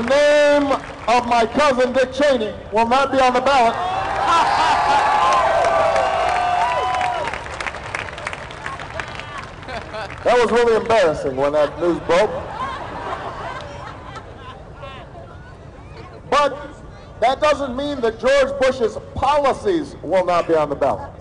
the name of my cousin Dick Cheney will not be on the ballot. That was really embarrassing when that news broke. But that doesn't mean that George Bush's policies will not be on the ballot.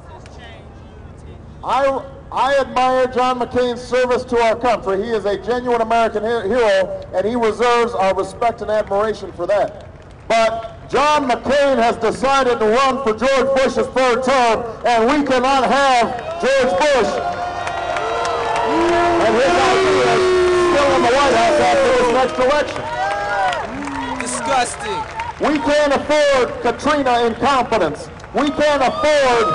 I admire John McCain's service to our country. He is a genuine American hero, and he reserves our respect and admiration for that. But John McCain has decided to run for George Bush's third term, and we cannot have George Bush and his ideas still in the White House after this next election. Disgusting. We can't afford Katrina incompetence. We can't afford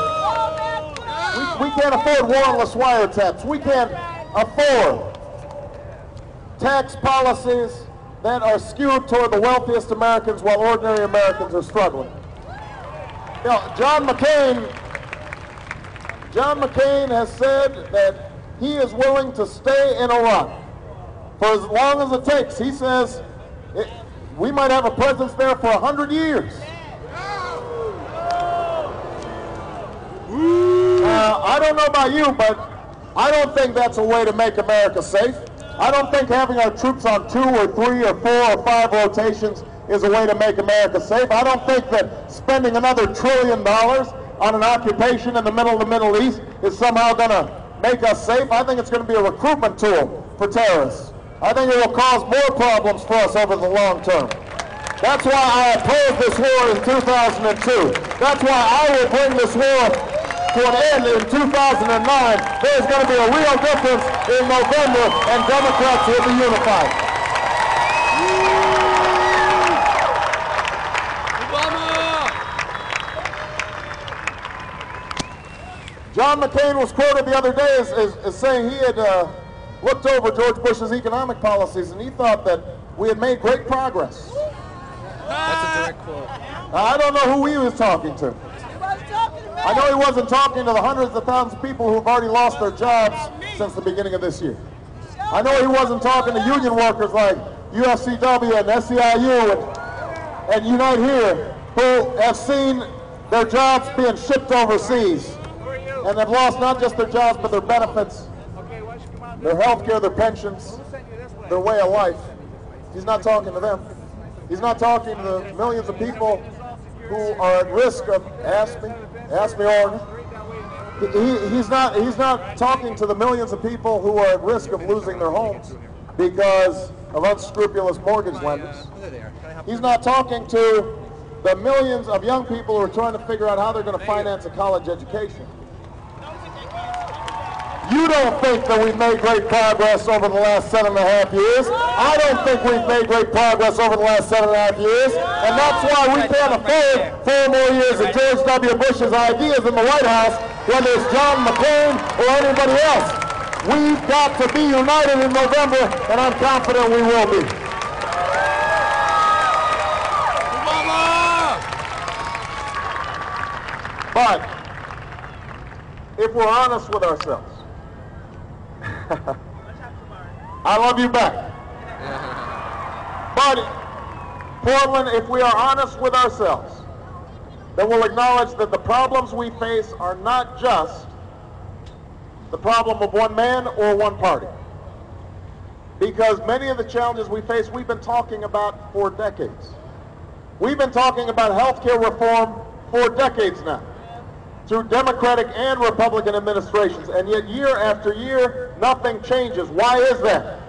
warrantless wiretaps. We can't afford tax policies that are skewed toward the wealthiest Americans while ordinary Americans are struggling. You know, John McCain has said that he is willing to stay in Iraq for as long as it takes. He says we might have a presence there for 100 years. I don't know about you, but I don't think that's a way to make America safe. I don't think having our troops on 2 or 3 or 4 or 5 rotations is a way to make America safe. I don't think that spending another $1 trillion on an occupation in the middle of the Middle East is somehow going to make us safe. I think it's going to be a recruitment tool for terrorists. I think it will cause more problems for us over the long term. That's why I opposed this war in 2002. That's why I will bring this war to an end in 2009. There's going to be a real difference in November, and Democrats will be unified. John McCain was quoted the other day as saying he had looked over George Bush's economic policies, and he thought that we had made great progress. That's a direct quote. I don't know who he was talking to. I know he wasn't talking to the hundreds of thousands of people who have already lost their jobs since the beginning of this year. I know he wasn't talking to union workers like UFCW and SEIU and Unite Here, who have seen their jobs being shipped overseas and have lost not just their jobs but their benefits, their health care, their pensions, their way of life. He's not talking to them. He's not talking to the millions of people who are at risk of, ask me Oregon. He's not talking to the millions of people who are at risk of losing their homes because of unscrupulous mortgage lenders. He's not talking to the millions of young people who are trying to figure out how they're going to finance a college education. You don't think that we've made great progress over the last 7.5 years. I don't think we've made great progress over the last 7.5 years. And that's why we can't afford 4 more years of George W. Bush's ideas in the White House, whether it's John McCain or anybody else. We've got to be united in November, and I'm confident we will be. But if we're honest with ourselves, I love you back. But Portland, if we are honest with ourselves, then we'll acknowledge that the problems we face are not just the problem of one man or one party. Because many of the challenges we face, we've been talking about for decades. We've been talking about health care reform for decades now, through Democratic and Republican administrations, and yet year after year, nothing changes. Why is that?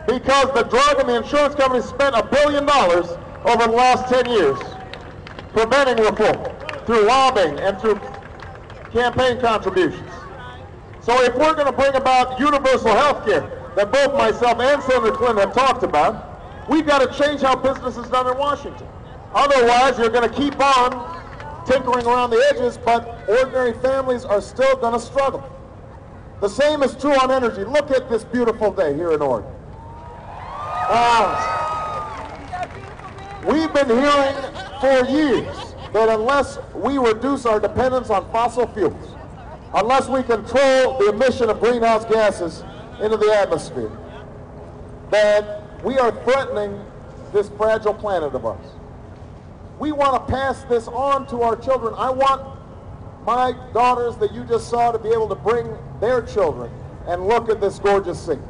Because the drug and the insurance companies spent $1 billion over the last 10 years preventing reform through lobbying and through campaign contributions. So if we're going to bring about universal health care that both myself and Senator Clinton have talked about, we've got to change how business is done in Washington. Otherwise, you're going to keep on tinkering around the edges, but ordinary families are still going to struggle. The same is true on energy. Look at this beautiful day here in Oregon. We've been hearing for years that unless we reduce our dependence on fossil fuels, unless we control the emission of greenhouse gases into the atmosphere, that we are threatening this fragile planet of ours. We want to pass this on to our children. I want my daughters that you just saw to be able to bring their children and look at this gorgeous scene.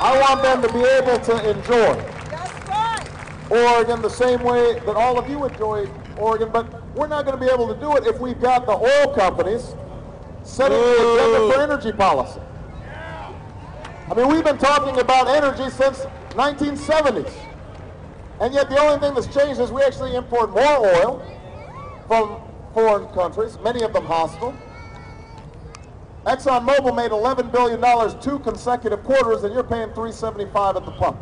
I want them to be able to enjoy Oregon the same way that all of you enjoy Oregon, but we're not going to be able to do it if we've got the oil companies setting the agenda for energy policy. I mean, we've been talking about energy since 1970s, and yet the only thing that's changed is we actually import more oil from foreign countries, many of them hostile. ExxonMobil made $11 billion 2 consecutive quarters, and you're paying $3.75 at the pump.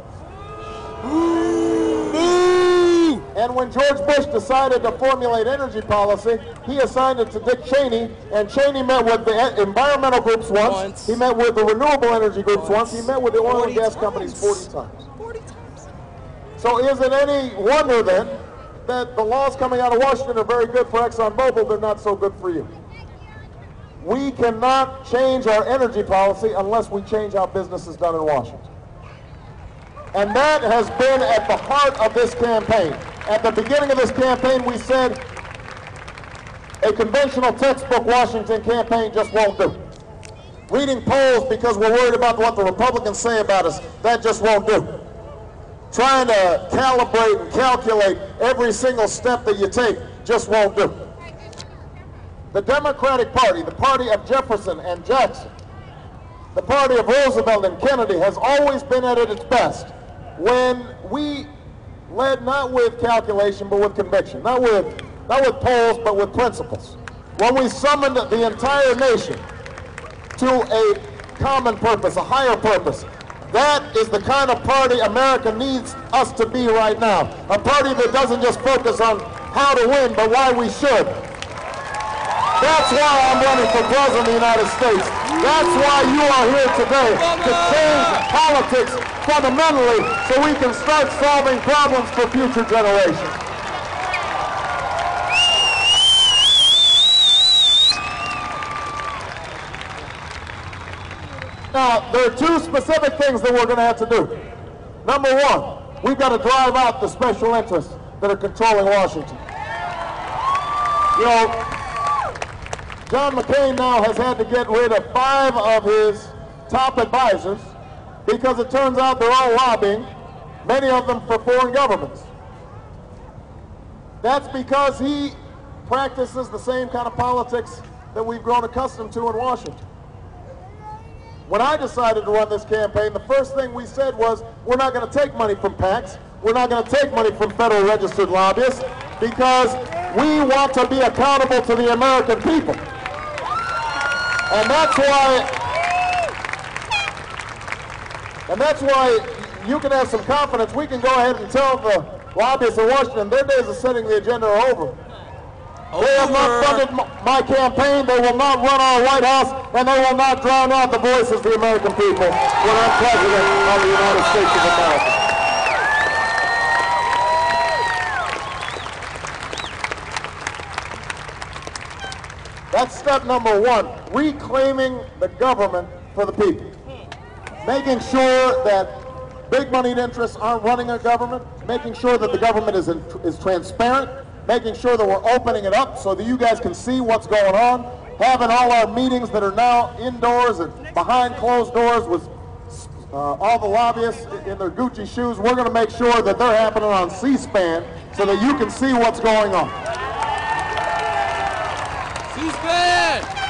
And when George Bush decided to formulate energy policy, he assigned it to Dick Cheney, and Cheney met with the environmental groups once. He met with the renewable energy groups once. He met with the oil and gas companies 40 times. 40 times. So is it any wonder then that the laws coming out of Washington are very good for ExxonMobil, they're not so good for you? We cannot change our energy policy unless we change how business is done in Washington. And that has been at the heart of this campaign. At the beginning of this campaign, we said a conventional textbook Washington campaign just won't do. Reading polls because we're worried about what the Republicans say about us, that just won't do. Trying to calibrate and calculate every single step that you take just won't do. The Democratic Party, the party of Jefferson and Jackson, the party of Roosevelt and Kennedy, has always been at its best when we led not with calculation but with conviction, not with polls but with principles. When we summoned the entire nation to a common purpose, a higher purpose. That is the kind of party America needs us to be right now. A party that doesn't just focus on how to win but why we should. That's why I'm running for president of the United States. That's why you are here today, to change politics fundamentally so we can start solving problems for future generations. Now, there are 2 specific things that we're going to have to do. Number 1, we've got to drive out the special interests that are controlling Washington. You know, John McCain now has had to get rid of 5 of his top advisors because it turns out they're all lobbying, many of them for foreign governments. That's because he practices the same kind of politics that we've grown accustomed to in Washington. When I decided to run this campaign, the first thing we said was, we're not going to take money from PACs, we're not going to take money from federal registered lobbyists, because we want to be accountable to the American people. And that's why you can have some confidence. We can go ahead and tell the lobbyists in Washington their days of setting the agenda are over. They have not funded my campaign, they will not run our White House, and they will not drown out the voices of the American people when I'm president of the United States of America. That's step number 1, reclaiming the government for the people. Making sure that big moneyed interests aren't running our government, making sure that the government is transparent, making sure that we're opening it up so that you guys can see what's going on, having all our meetings that are now indoors and behind closed doors with all the lobbyists in their Gucci shoes. We're going to make sure that they're happening on C-SPAN so that you can see what's going on. C-SPAN!